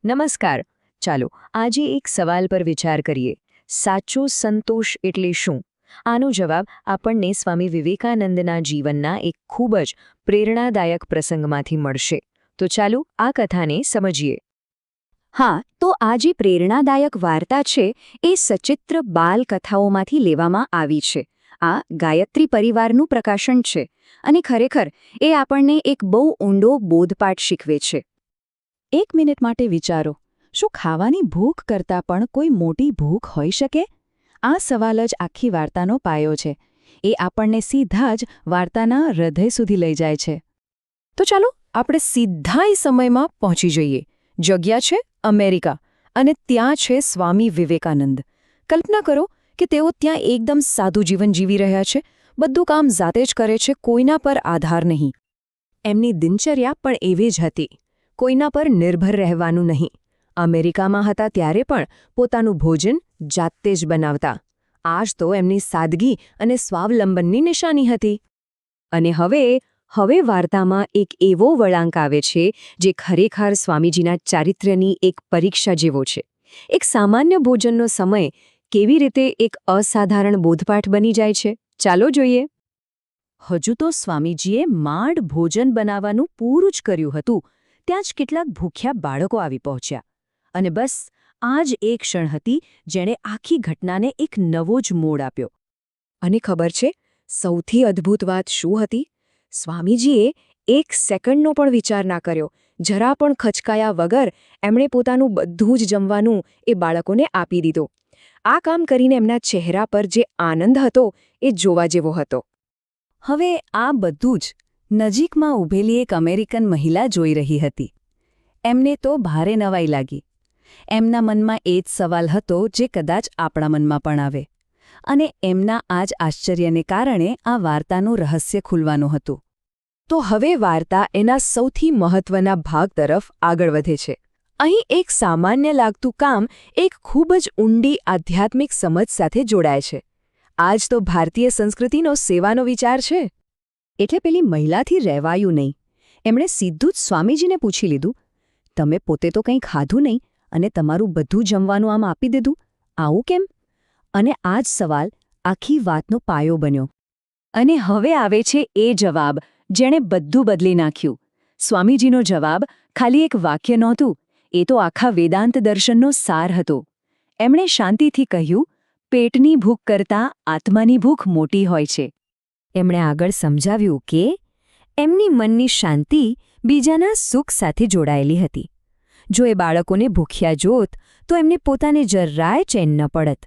નમસ્કાર. ચાલો આજે એક સવાલ પર વિચાર કરીએ. સાચો સંતોષ એટલે શું? આનો જવાબ આપણને સ્વામી વિવેકાનંદના જીવનના એક ખૂબ જ પ્રેરણાદાયક પ્રસંગમાંથી મળશે. તો ચાલો આ કથાને સમજીએ. હા, તો આ જે પ્રેરણાદાયક વાર્તા છે એ સચિત્ર બાલકથાઓમાંથી લેવામાં આવી છે. આ ગાયત્રી પરિવારનું પ્રકાશન છે અને ખરેખર એ આપણને એક બહુ ઊંડો બોધપાઠ શીખવે છે. એક મિનિટ માટે વિચારો, શું ખાવાની ભૂખ કરતાં પણ કોઈ મોટી ભૂખ હોઈ શકે? આ સવાલ જ આખી વાર્તાનો પાયો છે. એ આપણને સીધા જ વાર્તાના હૃદય સુધી લઈ જાય છે. તો ચાલો આપણે સીધા એ સમયમાં પહોંચી જઈએ. જગ્યા છે અમેરિકા અને ત્યાં છે સ્વામી વિવેકાનંદ. કલ્પના કરો કે તેઓ ત્યાં એકદમ સાદું જીવન જીવી રહ્યા છે. બધું કામ જાતે જ કરે છે, કોઈના પર આધાર નહીં. એમની દિનચર્યા પણ એવી જ હતી. કોઈના પર નિર્ભર રહેવાનું નહીં. અમેરિકામાં હતા ત્યારે પણ પોતાનું ભોજન જાતે જ બનાવતા. આ જ તો એમની સાદગી અને સ્વાવલંબનની નિશાની હતી. અને હવે વાર્તામાં એક એવો વળાંક આવે છે જે ખરેખર સ્વામીજીના ચારિત્ર્યની એક પરીક્ષા જેવો છે. એક સામાન્ય ભોજનનો સમય કેવી રીતે એક અસાધારણ બોધપાઠ બની જાય છે, ચાલો જોઈએ. હજુ તો સ્વામીજીએ માંડ ભોજન બનાવવાનું પૂરું જ કર્યું હતું ત્યાં જ કેટલાક ભૂખ્યા બાળકો આવી પહોંચ્યા. અને બસ આ જ એક ક્ષણ હતી જેણે આખી ઘટનાને એક નવો જ મોડ આપ્યો. અને ખબર છે, સૌથી અદ્ભુત વાત શું હતી? સ્વામીજીએ એક સેકન્ડનો પણ વિચાર ના કર્યો. જરા પણ ખચકાયા વગર એમણે પોતાનું બધું જ જમવાનું એ બાળકોને આપી દીધું. આ કામ કરીને એમના ચહેરા પર જે આનંદ હતો એ જોવા જેવો હતો. હવે આ બધું જ નજીકમાં ઊભેલી એક અમેરિકન મહિલા જોઈ રહી હતી. એમને તો ભારે નવાઈ લાગી. એમના મનમાં એ જ સવાલ હતો જે કદાચ આપણા મનમાં પણ આવે. અને એમના આ જ આશ્ચર્યને કારણે આ વાર્તાનું રહસ્ય ખુલવાનું હતું. તો હવે વાર્તા એના સૌથી મહત્વના ભાગ તરફ આગળ વધે છે. અહીં એક સામાન્ય લાગતું કામ એક ખૂબ જ ઊંડી આધ્યાત્મિક સમજ સાથે જોડાય છે. આ જ તો ભારતીય સંસ્કૃતિનો સેવાનો વિચાર છે. એટલે પેલી મહિલાથી રહેવાયું નહીં. એમણે સીધું જ સ્વામીજીને પૂછી લીધું, તમે પોતે તો કંઈ ખાધું નહીં અને તમારું બધું જમવાનું આમ આપી દીધું, આવું કેમ? અને આ જ સવાલ આખી વાતનો પાયો બન્યો. અને હવે આવે છે એ જવાબ જેણે બધું બદલી નાખ્યું. સ્વામીજીનો જવાબ ખાલી એક વાક્ય નહોતું, એ તો આખા વેદાંત દર્શનનો સાર હતો. એમણે શાંતિથી કહ્યું, પેટની ભૂખ કરતાં આત્માની ભૂખ મોટી હોય છે. એમણે આગળ સમજાવ્યું કે એમની મનની શાંતિ બીજાના સુખ સાથે જોડાયેલી હતી. જો એ બાળકોને ભૂખ્યા જોત તો એમને પોતાને જરાય ચેન ન પડત.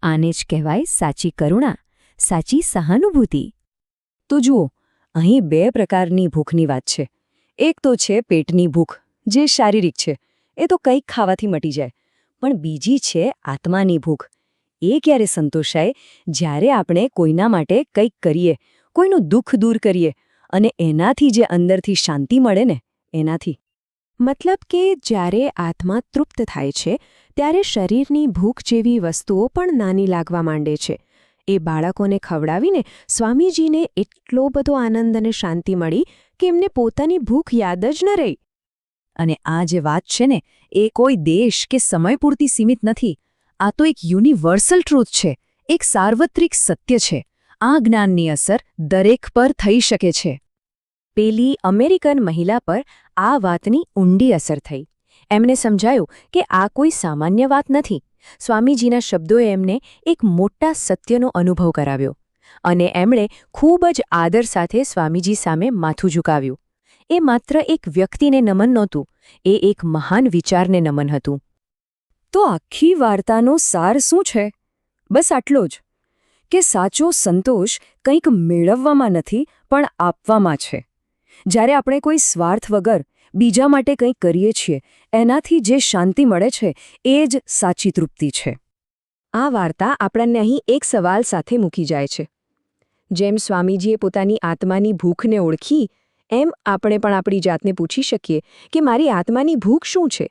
આને જ કહેવાય સાચી કરુણા, સાચી સહાનુભૂતિ. તો જુઓ, અહીં બે પ્રકારની ભૂખની વાત છે. એક તો છે પેટની ભૂખ, જે શારીરિક છે, એ તો કંઈક ખાવાથી મટી જાય. પણ બીજી છે આત્માની ભૂખ. એ ક્યારે સંતોષાય? જ્યારે આપણે કોઈના માટે કંઈક કરીએ, કોઈનું દુઃખ દૂર કરીએ અને એનાથી જે અંદરથી શાંતિ મળે ને, એનાથી. મતલબ કે જ્યારે આત્મા તૃપ્ત થાય છે ત્યારે શરીરની ભૂખ જેવી વસ્તુઓ પણ નાની લાગવા માંડે છે. એ બાળકોને ખવડાવીને સ્વામીજીને એટલો બધો આનંદ અને શાંતિ મળી કે એમને પોતાની ભૂખ યાદ જ ન રહી. અને આ જે વાત છે ને, એ કોઈ દેશ કે સમય પૂરતી સીમિત નથી. આ તો એક યુનિવર્સલ ટ્રુથ છે, એક સાર્વત્રિક સત્ય છે. આ જ્ઞાનની અસર દરેક પર થઈ શકે છે. પેલી અમેરિકન મહિલા પર આ વાતની ઊંડી અસર થઈ. એમને સમજાયું કે આ કોઈ સામાન્ય વાત નથી. સ્વામીજીના શબ્દોએ એમને એક મોટા સત્યનો અનુભવ કરાવ્યો. અને એમણે ખૂબ જ આદર સાથે સ્વામીજી સામે માથું ઝુકાવ્યું. એ માત્ર એક વ્યક્તિને નમન નહોતું, એ એક મહાન વિચારને નમન હતું. તો આખી વાર્તાનો સાર શું છે? બસ આટલો જ કે સાચો સંતોષ કંઈક મેળવવામાં નથી પણ આપવામાં છે. જ્યારે આપણે કોઈ સ્વાર્થ વગર બીજા માટે કંઈક કરીએ છીએ, એનાથી જે શાંતિ મળે છે એ જ સાચી તૃપ્તિ છે. આ વાર્તા આપણને અહીં એક સવાલ સાથે મૂકી જાય છે. જેમ સ્વામીજીએ પોતાની આત્માની ભૂખને ઓળખી, એમ આપણે પણ આપણી જાતને પૂછી શકીએ કે મારી આત્માની ભૂખ શું છે?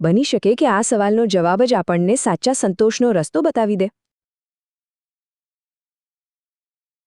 બની શકે કે આ સવાલનો જવાબ જ આપણને સાચા સંતોષનો રસ્તો બતાવી દે.